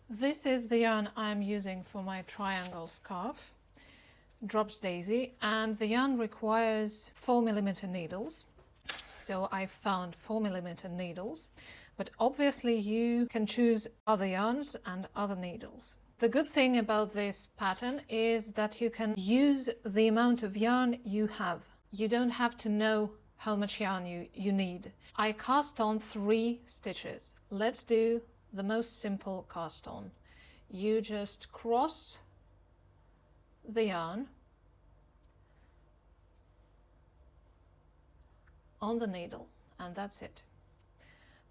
This is the yarn I'm using for my triangle scarf, Drops Daisy, and the yarn requires 4mm needles. So I found 4mm needles, but obviously you can choose other yarns and other needles. The good thing about this pattern is that you can use the amount of yarn you have. You don't have to know how much yarn you need. I cast on 3 stitches. Let's do the most simple cast on. You just cross the yarn on the needle, and that's it.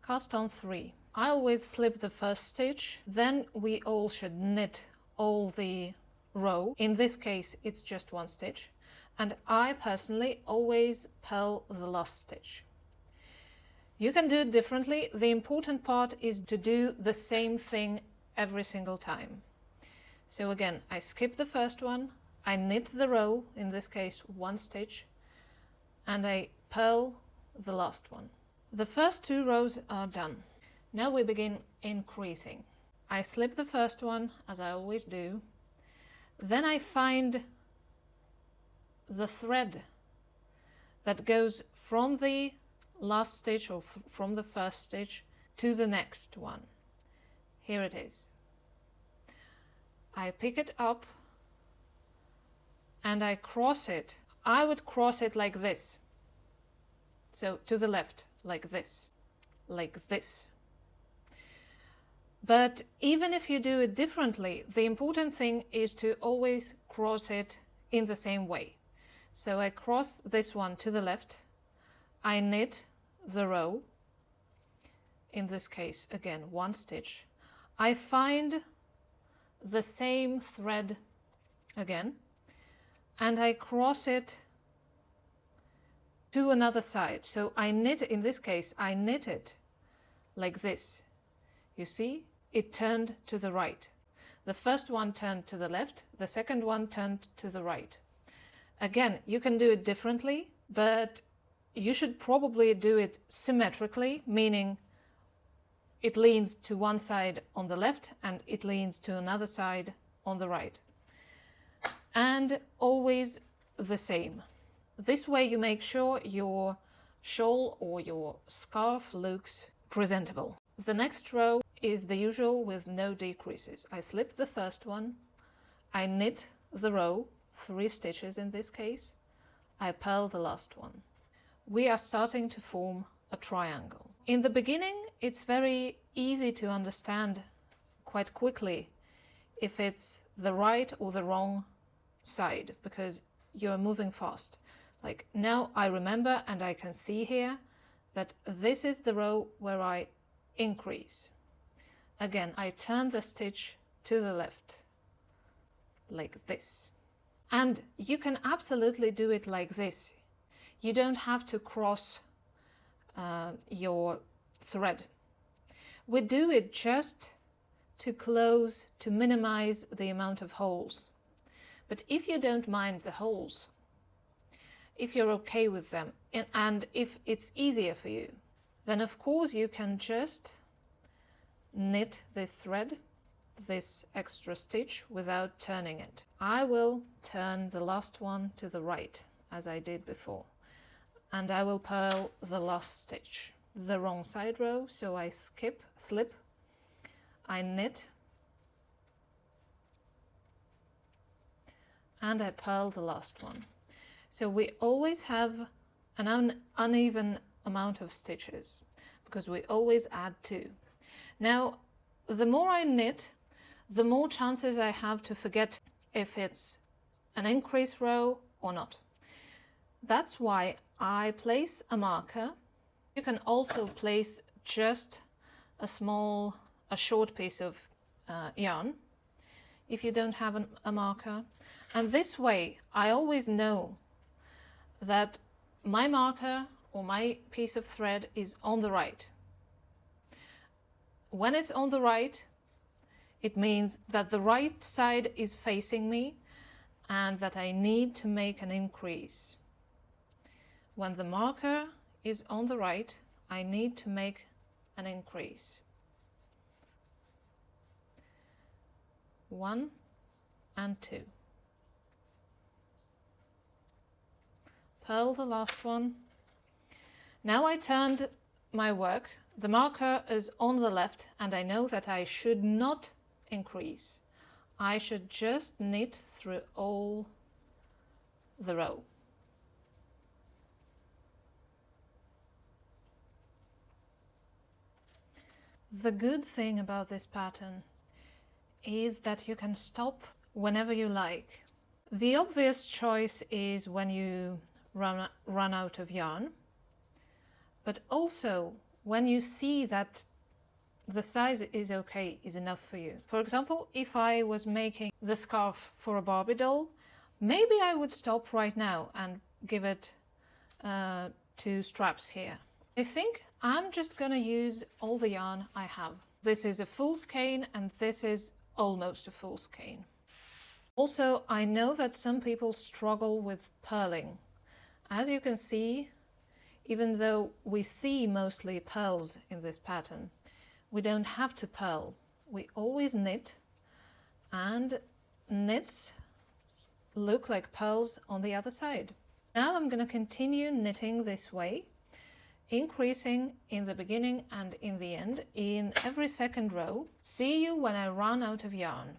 Cast on 3. I always slip the first stitch, then we all should knit all the row. In this case it's just 1 stitch, and I personally always purl the last stitch. You can do it differently. The important part is to do the same thing every single time. So again, I skip the first one, I knit the row, in this case 1 stitch, and I purl the last one. The first 2 rows are done. Now we begin increasing. I slip the first one, as I always do, then I find the thread that goes from the last stitch or from the first stitch to the next one. Here it is. I pick it up and I cross it. I would cross it like this. So to the left, like this, like this. But even if you do it differently, the important thing is to always cross it in the same way. So I cross this one to the left, I knit the row, in this case again 1 stitch, I find the same thread again and I cross it to another side. So I knit, in this case I knit it like this. You see, it turned to the right. The first one turned to the left, the second one turned to the right. Again, you can do it differently, but you should probably do it symmetrically, meaning it leans to one side on the left and it leans to another side on the right. And always the same. This way you make sure your shawl or your scarf looks presentable. The next row is the usual with no decreases. I slip the first one, I knit the row, 3 stitches in this case, I purl the last one. We are starting to form a triangle. In the beginning it's very easy to understand quite quickly if it's the right or the wrong side, because you're moving fast. Like now I remember and I can see here that this is the row where I increase. Again, I turn the stitch to the left, like this. And you can absolutely do it like this. You don't have to cross your thread. We do it just to close, to minimize the amount of holes. But if you don't mind the holes, if you're okay with them, and if it's easier for you, then of course you can just knit this thread, this extra stitch, without turning it. I will turn the last one to the right, as I did before, and I will purl the last stitch. The wrong side row, so I slip, I knit, and I purl the last one. So we always have an uneven amount of stitches, because we always add 2. Now, the more I knit, the more chances I have to forget if it's an increase row or not. That's why I place a marker. You can also place just a short piece of yarn if you don't have a marker. And this way I always know that my marker or my piece of thread is on the right. When it's on the right, it means that the right side is facing me and that I need to make an increase. When the marker is on the right, I need to make an increase. 1 and 2. Purl the last one. Now I turned my work. The marker is on the left and I know that I should not increase. I should just knit through all the row. The good thing about this pattern is that you can stop whenever you like. The obvious choice is when you run out of yarn, but also when you see that the size is okay, is enough for you. For example, if I was making the scarf for a Barbie doll, maybe I would stop right now and give it 2 straps here. I think I'm just gonna use all the yarn I have. This is a full skein and this is almost a full skein. Also, I know that some people struggle with purling. As you can see, even though we see mostly pearls in this pattern, we don't have to purl. We always knit, and knits look like pearls on the other side. Now I'm going to continue knitting this way, increasing in the beginning and in the end in every second row. See you when I run out of yarn.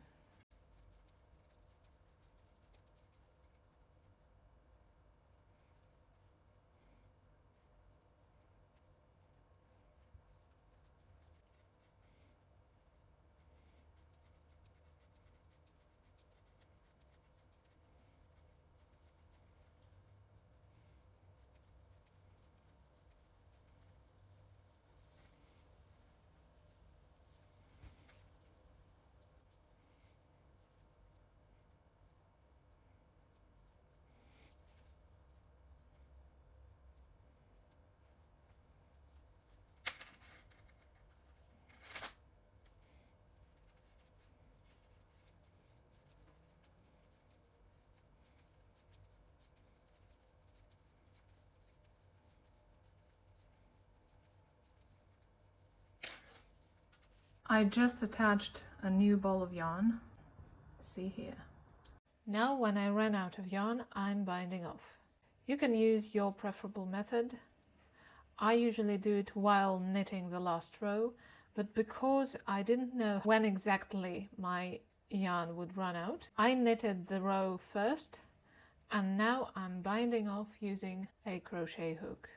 I just attached a new ball of yarn, see here. Now when I ran out of yarn, I'm binding off. You can use your preferable method. I usually do it while knitting the last row, but because I didn't know when exactly my yarn would run out, I knitted the row first, and now I'm binding off using a crochet hook.